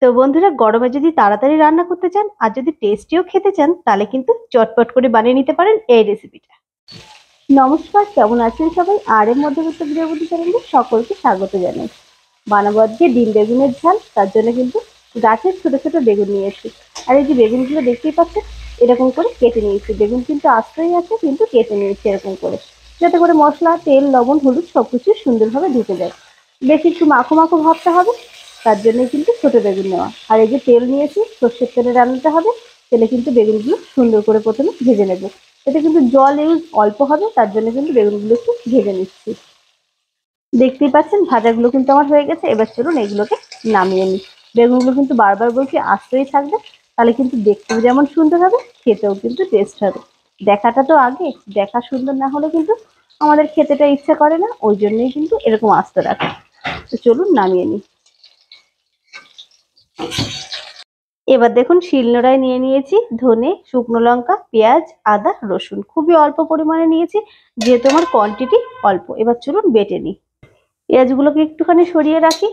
তো বন্ধুরা, গরমে যদি তাড়াতাড়ি রান্না করতে চান আর যদি টেস্টিও খেতে চান, তাহলে কিন্তু চটপট করে বানিয়ে নিতে পারেন এই রেসিপিটা। নমস্কার, কেমন আছেন সবাই? আর এর মধ্যবিত্ত গৃহবধূ চ্যানেলে সকলকে স্বাগত জানাই। বানাবো আজকে ডিম বেগুনের ঝাল। তার জন্য কিন্তু গাছের ছোট ছোট বেগুন নিয়েছি। আর এই যে বেগুনগুলো দেখতেই পাচ্ছেন, এরকম করে কেটে নিয়েছি। বেগুন কিন্তু আস্তেই আছে, কিন্তু কেটে নিয়েছি এরকম করে, যাতে করে মশলা, তেল, লবণ, হলুদ সবকিছু সুন্দরভাবে ঢুকে যায়। বেশি একটু মাখো মাখো ভাবতে হবে, তার জন্য কিন্তু ছোট বেগুন নেওয়া। আর এই যে তেল নিয়েছি, সর্ষের তেলে রান্নাতে হবে। তেলে কিন্তু বেগুনগুলো সুন্দর করে প্রথমে ভেজে নেব। এতে কিন্তু জল ইউজ অল্প হবে, তার জন্য কিন্তু বেগুনগুলো একটু ভেজে নিচ্ছি। দেখতেই পাচ্ছেন ভাজাগুলো কিন্তু আমার হয়ে গেছে। এবার চলুন এগুলোকে নামিয়ে নিই। বেগুনগুলো কিন্তু বারবার বলছি আস্তেই থাকবে, তাহলে কিন্তু দেখতেও যেমন সুন্দর হবে, খেতেও কিন্তু টেস্ট হবে। দেখাটা তো আগে, দেখা সুন্দর না হলে কিন্তু আমাদের খেতেটা ইচ্ছা করে না, ওই জন্যই কিন্তু এরকম আস্তে রাখা। তো চলুন নামিয়ে নিই। এবার দেখুন শিলনোড়ায় নিয়ে নিয়েছি ধনে, শুকনো লঙ্কা, পেঁয়াজ, আদা, রসুন। খুবই অল্প পরিমাণে নিয়েছি, যেহেতু আমার কোয়ান্টিটি অল্প। এবার চলুন বেটে নিই। পেঁয়াজগুলোকে একটুখানি সরিয়ে রাখি।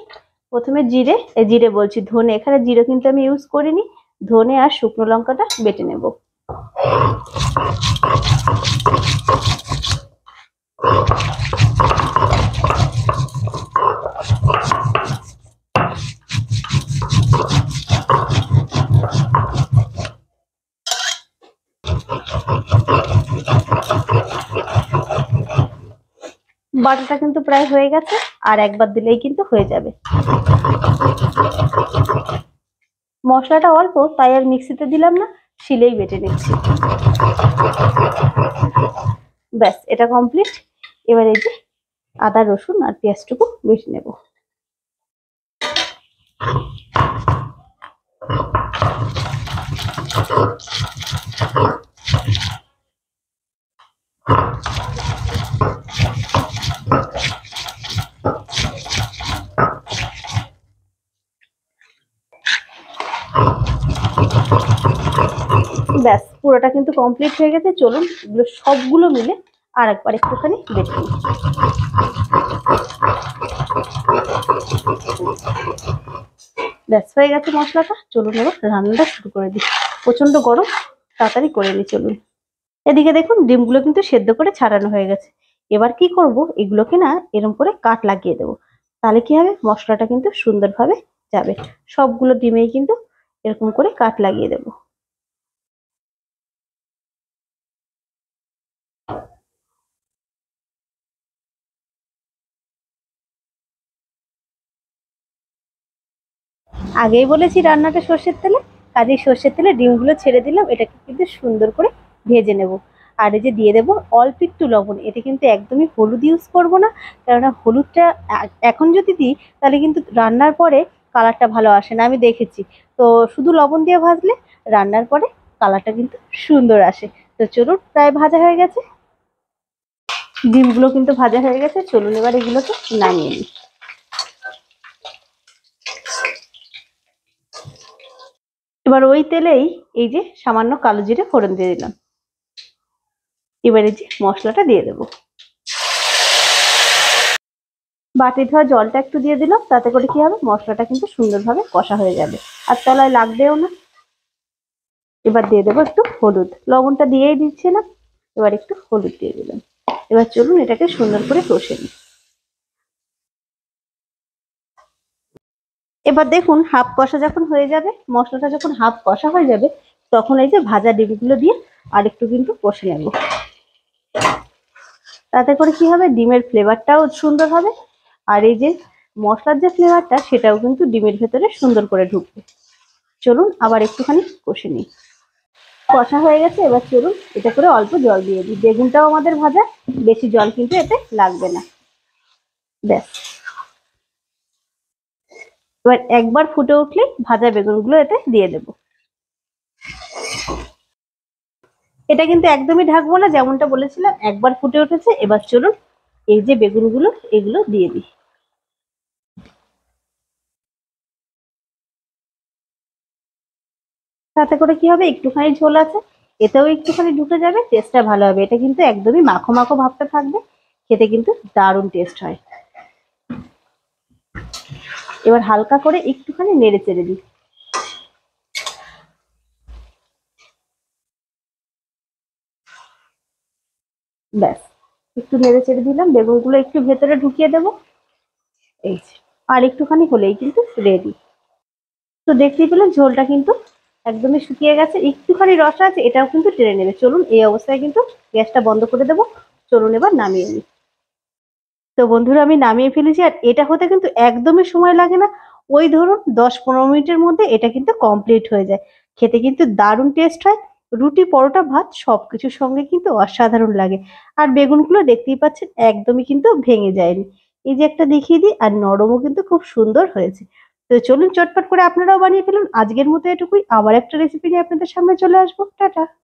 প্রথমে জিরে, জিরে বলছি ধনে, এখানে জিরে কিন্তু আমি ইউজ করিনি। ধনে আর শুকনো লঙ্কাটা বেটে নেব। বাটাটা কিন্তু প্রায় হয়ে গেছে, আর একবার দিলেই কিন্তু হয়ে যাবে। মশলাটা অল্প, তাই আর মিক্সিতে দিলাম না, শিলেই বেটে নিচ্ছি। ব্যাস, এটা কমপ্লিট। এবার এই যে আদা, রসুন আর পেঁয়াজটুকু বেটে নেব। ব্যাস, পুরোটা কিন্তু কমপ্লিট হয়ে গেছে। চলুন এগুলো সবগুলো মিলে আর একবার একটুখানি বেটে নিই। ব্যাস, হয়ে গেছে মশলাটা। চলুন এবার রান্নাটা শুরু করে দিই। প্রচন্ড গরম, তাড়াতাড়ি করে নিই চলুন। এদিকে দেখুন ডিমগুলো কিন্তু সেদ্ধ করে ছাড়ানো হয়ে গেছে। এবার কি করব, এগুলোকে না এরকম করে কাট লাগিয়ে দেবো। তাহলে কি হবে, মশলাটা কিন্তু সুন্দরভাবে যাবে। সবগুলো ডিমেই কিন্তু এরকম করে কাট লাগিয়ে দেবো। আগেই বলেছি রান্নাটা সর্ষের তেলে, কাজেই সর্ষের তেলে ডিমগুলো ছেড়ে দিলাম। এটাকে কিন্তু সুন্দর করে ভেজে নেব। আর এই যে দিয়ে দেবো অল্প একটু লবণ। এতে কিন্তু একদমই হলুদ ইউজ করব না, কেননা হলুদটা এখন যদি দিই তাহলে কিন্তু রান্নার পরে কালারটা ভালো আসে না, আমি দেখেছি। তো শুধু লবণ দিয়ে ভাজলে রান্নার পরে কালারটা কিন্তু সুন্দর আসে। তো চলুন, প্রায় ভাজা হয়ে গেছে। ডিমগুলো কিন্তু ভাজা হয়ে গেছে। চলুন এবার এগুলোকে নামিয়ে নিই। এবার ওই তেলেই এই যে সামান্য কালো জিরে ফোড়ন দিয়ে দিলাম। এবারে যে মশলাটা দিয়ে দেবো। বাটি ধোয়া জলটা একটু দিয়ে দিলাম, তাতে করে কি হবে, মশলাটা কিন্তু সুন্দরভাবে কষা হয়ে যাবে আর তলায় লাগবেও না। এবার দিয়ে দেবো একটু হলুদ। লবণটা দিয়েই দিচ্ছিলাম, এবার একটু হলুদ দিয়ে দিলাম। এবার চলুন এটাকে সুন্দর করে কষে নিই। এবার দেখুন হাফ কষা যখন হয়ে যাবে, মশলাটা যখন হাফ কষা হয়ে যাবে, তখন এই যে ভাজা ডিমগুলো দিয়ে আর একটু কিন্তু কষে নেব। তাতে করে কি হবে, ডিমের ফ্লেভারটাও সুন্দর হবে, আর এই যে মশলার যে ফ্লেভারটা, সেটাও কিন্তু ডিমের ভেতরে সুন্দর করে ঢুকবে। চলুন আবার একটুখানি কষে নিই। কষা হয়ে গেছে, এবার চলুন এটা করে অল্প জল দিয়ে দিই। বেগুনটাও আমাদের ভাজা, বেশি জল কিন্তু এতে লাগবে না। ব্যাস, এবার একবার ফুটে উঠলেই ভাজা বেগুনগুলো এতে দিয়ে দেব। এটা কিন্তু একদমই ঢাকবো না, যেমনটা বলেছিলাম একবার ফুটে উঠেছে। এবার চলুন এই যে বেগুনগুলো, এগুলো দিয়ে দিই। তাতে করে কি হবে, একটুখানি ঝোল আছে, এতেও একটুখানি ঢুকে যাবে, টেস্টটা ভালো হবে। এটা কিন্তু একদমই মাখো মাখো ভাবটা থাকবে, খেতে কিন্তু দারুণ টেস্ট হয়। এবার হালকা করে একটুখানি নেড়ে চেড়ে দিই। ব্যাস, একটু নেড়ে চেড়ে দিলাম, বেগুনগুলো একটু ভেতরে ঢুকিয়ে দেবো। এই যে, আর একটুখানি হলেই কিন্তু রেডি। তো দেখতেই পেলেন ঝোলটা কিন্তু একদমই শুকিয়ে গেছে, একটুখানি রস আছে, এটাও কিন্তু টেনে নেবে। চলুন এই অবস্থায় কিন্তু গ্যাসটা বন্ধ করে দেবো। চলুন এবার নামিয়ে নিই। তো বন্ধুরা আমি নামিয়ে ফেলেছি, আর এটা হতে কিন্তু একদমই সময় লাগে না। ওই ধরুন 10-15 মিনিটের মধ্যে এটা কিন্তু কমপ্লিট হয়ে যায়। খেতে কিন্তু দারুণ টেস্ট হয়। রুটি, পরোটা, ভাত সবকিছুর সঙ্গে কিন্তু অসাধারণ লাগে। আর বেগুনগুলো দেখতেই পাচ্ছেন একদমই কিন্তু ভেঙে যায়নি। এই যে একটা দেখিয়ে দিই, আর নরমও কিন্তু খুব সুন্দর হয়েছে। তো চলুন চটপট করে আপনারাও বানিয়ে ফেলুন। আজকের মতো এটুকুই, আবার একটা রেসিপি নিয়ে আপনাদের সামনে চলে আসবো। টাটা।